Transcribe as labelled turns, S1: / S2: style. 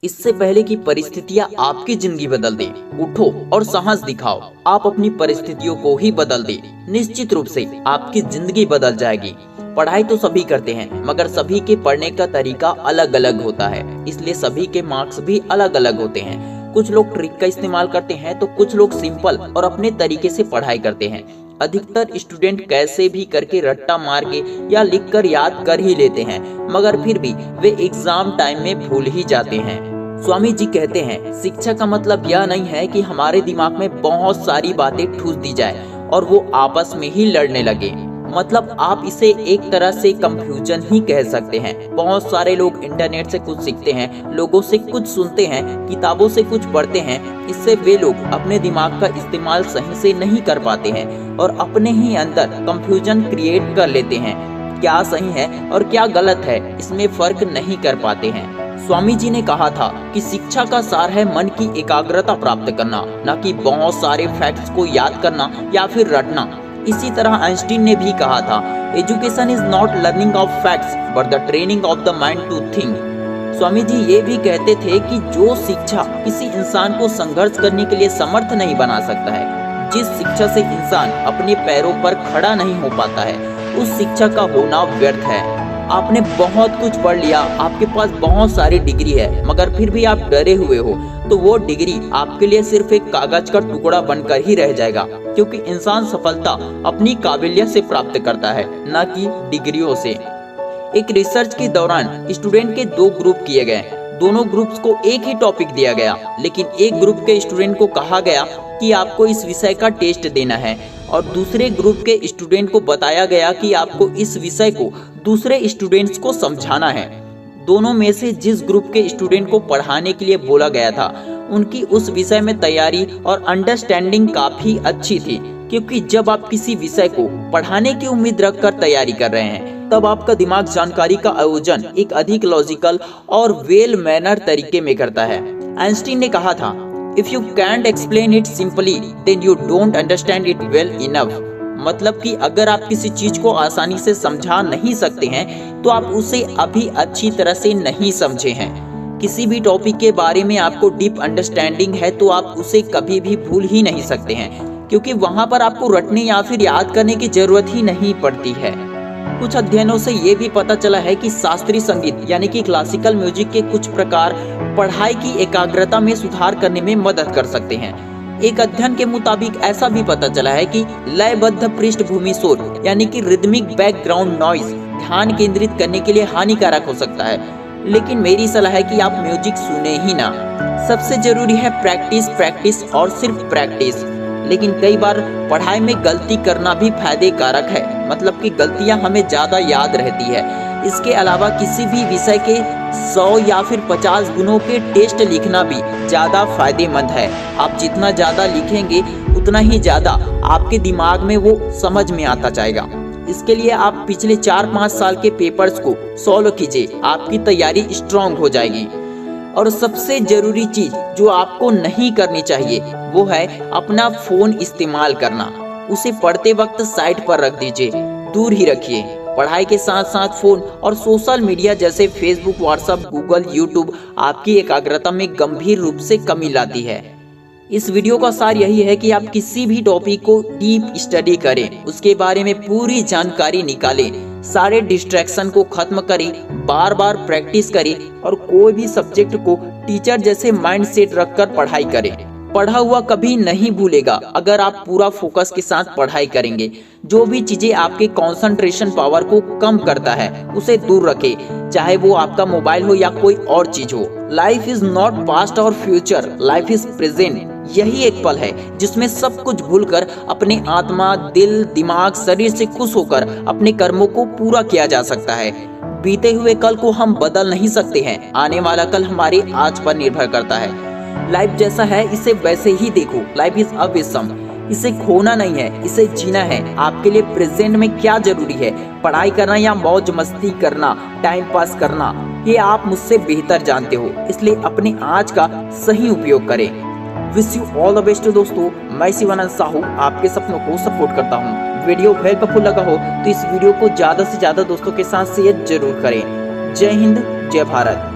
S1: इससे पहले कि परिस्थितियां आपकी जिंदगी बदल दे, उठो और साहस दिखाओ। आप अपनी परिस्थितियों को ही बदल दे, निश्चित रूप से आपकी जिंदगी बदल जाएगी। पढ़ाई तो सभी करते हैं, मगर सभी के पढ़ने का तरीका अलग अलग होता है, इसलिए सभी के मार्क्स भी अलग अलग होते हैं। कुछ लोग ट्रिक का इस्तेमाल करते हैं तो कुछ लोग सिंपल और अपने तरीके से पढ़ाई करते हैं। अधिकतर स्टूडेंट कैसे भी करके रट्टा मार के या लिख कर याद कर ही लेते हैं, मगर फिर भी वे एग्जाम टाइम में भूल ही जाते हैं। स्वामी जी कहते हैं, शिक्षा का मतलब यह नहीं है कि हमारे दिमाग में बहुत सारी बातें ठूस दी जाए और वो आपस में ही लड़ने लगे। मतलब आप इसे एक तरह से कंफ्यूजन ही कह सकते हैं। बहुत सारे लोग इंटरनेट से कुछ सीखते हैं, लोगों से कुछ सुनते हैं, किताबों से कुछ पढ़ते हैं। इससे वे लोग अपने दिमाग का इस्तेमाल सही से नहीं कर पाते हैं और अपने ही अंदर कंफ्यूजन क्रिएट कर लेते हैं। क्या सही है और क्या गलत है, इसमें फर्क नहीं कर पाते हैं। स्वामी जी ने कहा था कि शिक्षा का सार है मन की एकाग्रता प्राप्त करना, न कि बहुत सारे फैक्ट्स को याद करना या फिर रटना। इसी तरह आइंस्टीन ने भी कहा था, education is not learning of facts but the training of the mind to think. Swami ji ये भी कहते थे कि जो शिक्षा किसी इंसान को संघर्ष करने के लिए समर्थ नहीं बना सकता है, जिस शिक्षा से इंसान अपने पैरों पर खड़ा नहीं हो पाता है, उस शिक्षा का होना व्यर्थ है। आपने बहुत कुछ पढ़ लिया, आपके पास बहुत सारी डिग्री है, मगर फिर भी आप डरे हुए हो, तो वो डिग्री आपके लिए सिर्फ एक कागज का टुकड़ा बनकर ही रह जाएगा। क्योंकि इंसान सफलता अपनी काबिलियत से प्राप्त करता है, न कि डिग्रियों से। एक रिसर्च के दौरान स्टूडेंट के दो ग्रुप किए गए। दोनों ग्रुप्स को एक ही टॉपिक दिया गया, लेकिन एक ग्रुप के स्टूडेंट को कहा गया कि आपको इस विषय का टेस्ट देना है और दूसरे ग्रुप के स्टूडेंट को बताया गया कि आपको इस विषय को दूसरे स्टूडेंट्स को समझाना है। दोनों में से जिस ग्रुप के स्टूडेंट को पढ़ाने के लिए बोला गया था, उनकी उस विषय में तैयारी और अंडरस्टैंडिंग काफी अच्छी थी। क्योंकि जब आप किसी विषय को पढ़ाने की उम्मीद रखकर तैयारी कर रहे हैं, तब आपका दिमाग जानकारी का आयोजन एक अधिक लॉजिकल और वेल मैनर तरीके में करता है। आइंस्टीन ने कहा था, if you can't explain it simply then you don't understand it well enough. मतलब कि अगर आप किसी चीज को आसानी से समझा नहीं सकते हैं, तो आप उसे अभी अच्छी तरह से नहीं समझे हैं। किसी भी टॉपिक के बारे में आपको डीप अंडरस्टैंडिंग है तो आप उसे कभी भी भूल ही नहीं सकते हैं, क्योंकि वहां पर आपको रटने या फिर याद करने की जरूरत ही नहीं पड़ती है। कुछ अध्ययनों से ये भी पता चला है कि शास्त्रीय संगीत यानी कि क्लासिकल म्यूजिक के कुछ प्रकार पढ़ाई की एकाग्रता में सुधार करने में मदद कर सकते हैं। एक अध्ययन के मुताबिक ऐसा भी पता चला है कि लयबद्ध पृष्ठभूमि शोर यानी कि रिदमिक बैकग्राउंड नॉइज ध्यान केंद्रित करने के लिए हानिकारक हो सकता है। लेकिन मेरी सलाह है कि आप म्यूजिक सुने ही ना। सबसे जरूरी है प्रैक्टिस, प्रैक्टिस और सिर्फ प्रैक्टिस। लेकिन कई बार पढ़ाई में गलती करना भी फायदे कारक है, मतलब कि गलतियां हमें ज्यादा याद रहती है। इसके अलावा किसी भी विषय के 100 या फिर 50 गुणों के टेस्ट लिखना भी ज्यादा फायदेमंद है। आप जितना ज्यादा लिखेंगे उतना ही ज्यादा आपके दिमाग में वो समझ में आता जाएगा। इसके लिए आप पिछले 4-5 साल के पेपर्स को सॉल्व कीजिए, आपकी तैयारी स्ट्रांग हो जाएगी। और सबसे जरूरी चीज जो आपको नहीं करनी चाहिए वो है अपना फोन इस्तेमाल करना। उसे पढ़ते वक्त साइड पर रख दीजिए, दूर ही रखिए। पढ़ाई के साथ साथ फोन और सोशल मीडिया जैसे फेसबुक, व्हाट्सएप, गूगल, यूट्यूब आपकी एकाग्रता में गंभीर रूप से कमी लाती है। इस वीडियो का सार यही है कि आप किसी भी टॉपिक को डीप स्टडी करें, उसके बारे में पूरी जानकारी निकालें, सारे डिस्ट्रैक्शन को खत्म करें, बार बार प्रैक्टिस करें और कोई भी सब्जेक्ट को टीचर जैसे माइंड सेट रखकर पढ़ाई करें। पढ़ा हुआ कभी नहीं भूलेगा अगर आप पूरा फोकस के साथ पढ़ाई करेंगे। जो भी चीजें आपके कंसंट्रेशन पावर को कम करता है उसे दूर रखें, चाहे वो आपका मोबाइल हो या कोई और चीज हो। लाइफ इज नॉट पास्ट और फ्यूचर, लाइफ इज प्रेजेंट। यही एक पल है जिसमें सब कुछ भूलकर अपने आत्मा, दिल, दिमाग, शरीर से खुश होकर अपने कर्मों को पूरा किया जा सकता है। बीते हुए कल को हम बदल नहीं सकते हैं, आने वाला कल हमारे आज पर निर्भर करता है। लाइफ जैसा है इसे वैसे ही देखो। लाइफ इज अविसम, इसे खोना नहीं है, इसे जीना है। आपके लिए प्रेजेंट में क्या जरूरी है, पढ़ाई करना या मौज मस्ती करना, टाइम पास करना, ये आप मुझसे बेहतर जानते हो। इसलिए अपने आज का सही उपयोग करें। Wish you all the best दोस्तों। मैं शिवानंद साहू आपके सपनों को सपोर्ट करता हूँ। वीडियो हेल्पफुल लगा हो तो इस वीडियो को ज्यादा से ज्यादा दोस्तों के साथ शेयर जरूर करें। जय हिंद, जय भारत।